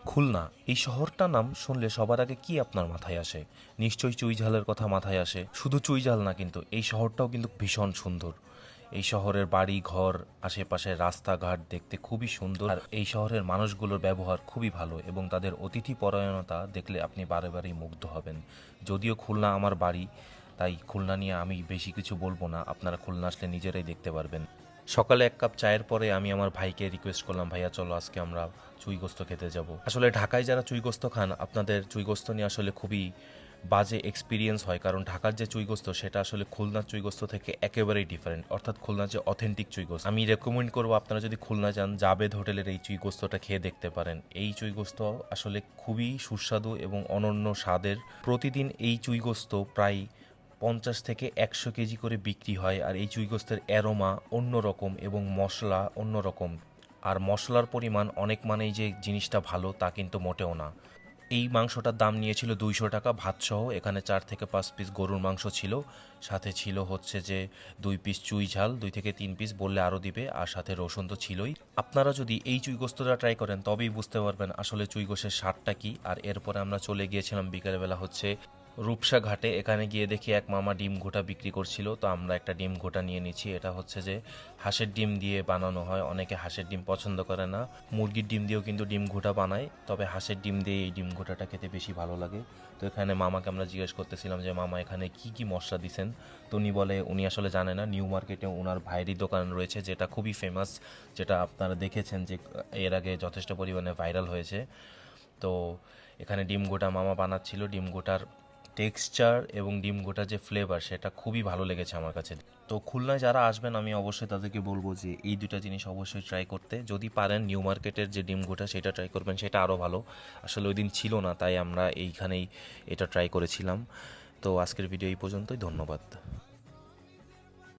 খুলনা এই শহরটার নাম শুনলে সবার আগে কি আপনার মাথায় আসে? নিশ্চয়ই চুইঝালের কথা মাথায় আসে। শুধু চুইঝাল না, কিন্তু এই শহরটাও কিন্তু ভীষণ সুন্দর। এই শহরের বাড়ি ঘর, আশেপাশের রাস্তাঘাট দেখতে খুবই সুন্দর। আর এই শহরের মানুষগুলোর ব্যবহার খুবই ভালো এবং তাদের অতিথি পরায়ণতা দেখলে আপনি বারে বারেই মুগ্ধ হবেন। যদিও খুলনা আমার বাড়ি, তাই খুলনা নিয়ে আমি বেশি কিছু বলবো না, আপনারা খুলনা আসলে নিজেরাই দেখতে পারবেন। সকালে এক কাপ চায়ের পরে আমি আমার ভাইকে রিকোয়েস্ট করলাম, ভাইয়া চলো আজকে আমরা চুইগোস্ত খেতে যাব। আসলে ঢাকায় যারা চুইগোস্ত খান, আপনাদের চুইগোস্ত নিয়ে আসলে খুবই বাজে এক্সপিরিয়েন্স হয়, কারণ ঢাকার যে চুইগোস্ত সেটা আসলে খুলনার চুইগোস্ত থেকে একেবারেই ডিফারেন্ট, অর্থাৎ খুলনার যে অথেন্টিক চুইগোস্ত। আমি রেকমেন্ড করবো আপনারা যদি খুলনা যান, জাবেদ হোটেলের এই চুইগোস্তটা খেয়ে দেখতে পারেন। এই চুইগোস্ত আসলে খুবই সুস্বাদু এবং অনন্য স্বাদের। প্রতিদিন এই চুইগোস্ত প্রায় 50 থেকে 100 কেজি করে বিক্রি হয়। আর এই চুইগোস্তের অ্যারোমা অন্যরকম এবং মশলা অন্যরকম। আর মশলার পরিমাণ অনেক, মানেই যে জিনিসটা ভালো তা কিন্তু মোটেও না। এই মাংসটার দাম নিয়েছিল 200 টাকা ভাতসহ। এখানে 4 থেকে 5 পিস গরুর মাংস ছিল, সাথে ছিল হচ্ছে যে 2 পিস চুই ঝাল, 2 থেকে 3 পিস বললে আরও দিবে, আর সাথে রসুন তো ছিলই। আপনারা যদি এই চুইগোস্তটা ট্রাই করেন তবেই বুঝতে পারবেন আসলে চুইগোস্তের স্বাদটা কী। আর এরপরে আমরা চলে গিয়েছিলাম বিকেলবেলা হচ্ছে রূপসা ঘাটে। এখানে গিয়ে দেখি এক মামা ডিম ঘোটা বিক্রি করছিল, তো আমরা একটা ডিম ঘোটা নিয়ে নিচ্ছি। এটা হচ্ছে যে হাঁসের ডিম দিয়ে বানানো হয়, অনেকে হাঁসের ডিম পছন্দ করে না। মুরগির ডিম দিয়েও কিন্তু ডিম ঘোটা বানায়, তবে হাঁসের ডিম দিয়ে এই ডিম ঘোটাটা খেতে বেশি ভালো লাগে। তো এখানে মামাকে আমরা জিজ্ঞেস করতেছিলাম যে মামা এখানে কি কি মশলা দিছেন, তো উনি বলে উনি আসলে জানে না। নিউ মার্কেটে ওনার ভাইয়েরই দোকান রয়েছে যেটা খুবই ফেমাস, যেটা আপনারা দেখেছেন যে এর আগে যথেষ্ট পরিমাণে ভাইরাল হয়েছে। তো এখানে ডিম গোটা মামা বানাচ্ছিল। ডিম গোটার টেক্সচার এবং ডিম গোটা যে ফ্লেভার সেটা খুবই ভালো লেগেছে আমার কাছে। তো খুলনায় যারা আসবেন আমি অবশ্যই তাদেরকে বলবো যে এই দুটা জিনিস অবশ্যই ট্রাই করতে। যদি পারেন নিউ মার্কেটের যে ডিম গোটা সেটা ট্রাই করবেন, সেটা আরও ভালো। আসলে ওই দিন ছিল না, তাই আমরা এইখানেই এটা ট্রাই করেছিলাম। তো আজকের ভিডিও এই পর্যন্তই, ধন্যবাদ।